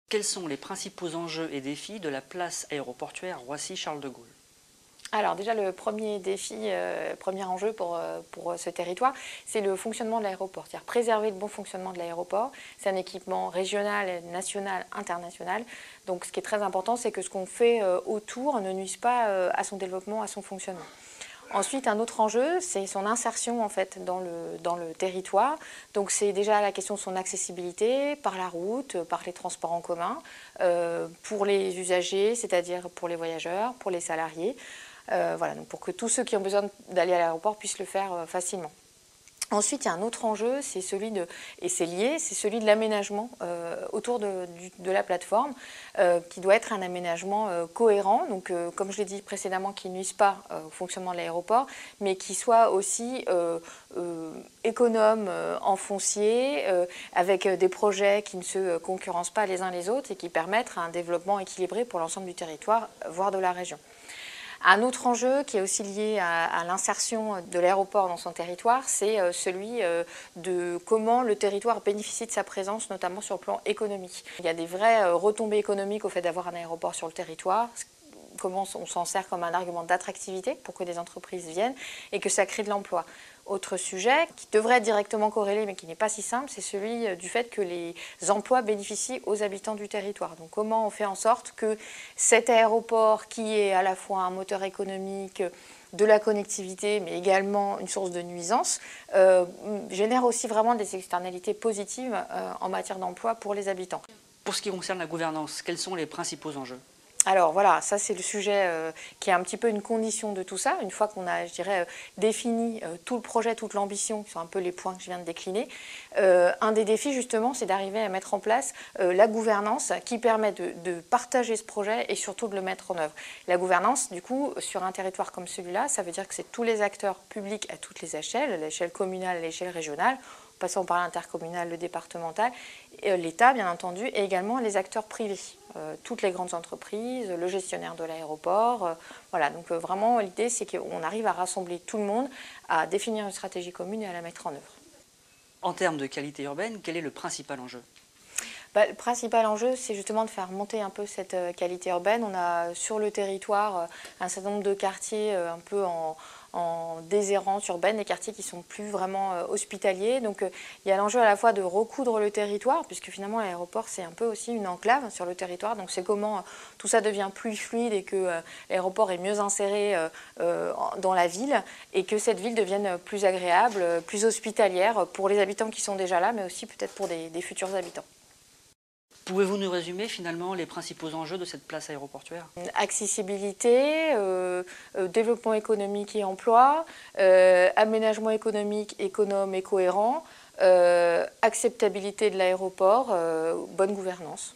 Quels sont les principaux enjeux et défis de la place aéroportuaire Roissy-Charles de Gaulle? Alors déjà, le premier défi, premier enjeu pour ce territoire, c'est le fonctionnement de l'aéroport, c'est-à-dire préserver le bon fonctionnement de l'aéroport. C'est un équipement régional, national, international. Donc ce qui est très important, c'est que ce qu'on fait autour ne nuise pas à son développement, à son fonctionnement. Ensuite, un autre enjeu, c'est son insertion en fait dans le territoire. Donc c'est déjà la question de son accessibilité par la route, par les transports en commun, pour les usagers, c'est-à-dire pour les voyageurs, pour les salariés. Voilà, donc pour que tous ceux qui ont besoin d'aller à l'aéroport puissent le faire facilement. Ensuite, il y a un autre enjeu, c'est celui de, et c'est lié, c'est celui de l'aménagement autour de la plateforme, qui doit être un aménagement cohérent, donc comme je l'ai dit précédemment, qui ne nuise pas au fonctionnement de l'aéroport, mais qui soit aussi économe en foncier, avec des projets qui ne se concurrencent pas les uns les autres et qui permettent un développement équilibré pour l'ensemble du territoire, voire de la région. Un autre enjeu qui est aussi lié à l'insertion de l'aéroport dans son territoire, c'est celui de comment le territoire bénéficie de sa présence, notamment sur le plan économique. Il y a des vraies retombées économiques au fait d'avoir un aéroport sur le territoire. Comment on s'en sert comme un argument d'attractivité pour que des entreprises viennent et que ça crée de l'emploi. Autre sujet qui devrait être directement corrélé mais qui n'est pas si simple, c'est celui du fait que les emplois bénéficient aux habitants du territoire. Donc comment on fait en sorte que cet aéroport qui est à la fois un moteur économique, de la connectivité mais également une source de nuisance, génère aussi vraiment des externalités positives en matière d'emploi pour les habitants. Pour ce qui concerne la gouvernance, quels sont les principaux enjeux? Alors voilà, ça c'est le sujet qui est un petit peu une condition de tout ça. Une fois qu'on a, je dirais, défini tout le projet, toute l'ambition, qui sont un peu les points que je viens de décliner, un des défis justement, c'est d'arriver à mettre en place la gouvernance qui permet de partager ce projet et surtout de le mettre en œuvre. La gouvernance, du coup, sur un territoire comme celui-là, ça veut dire que c'est tous les acteurs publics à toutes les échelles, à l'échelle communale, à l'échelle régionale, passant par l'intercommunal, le départemental, l'État bien entendu, et également les acteurs privés, toutes les grandes entreprises, le gestionnaire de l'aéroport. Voilà, donc vraiment l'idée c'est qu'on arrive à rassembler tout le monde, à définir une stratégie commune et à la mettre en œuvre. En termes de qualité urbaine, quel est le principal enjeu? Le principal enjeu, c'est justement de faire monter un peu cette qualité urbaine. On a sur le territoire un certain nombre de quartiers un peu en déshérence urbaine, des quartiers qui ne sont plus vraiment hospitaliers. Donc il y a l'enjeu à la fois de recoudre le territoire, puisque finalement l'aéroport c'est un peu aussi une enclave sur le territoire. Donc c'est comment tout ça devient plus fluide et que l'aéroport est mieux inséré dans la ville et que cette ville devienne plus agréable, plus hospitalière pour les habitants qui sont déjà là, mais aussi peut-être pour des futurs habitants. Pouvez-vous nous résumer finalement les principaux enjeux de cette place aéroportuaire? Accessibilité, développement économique et emploi, aménagement économique, économe et cohérent, acceptabilité de l'aéroport, bonne gouvernance.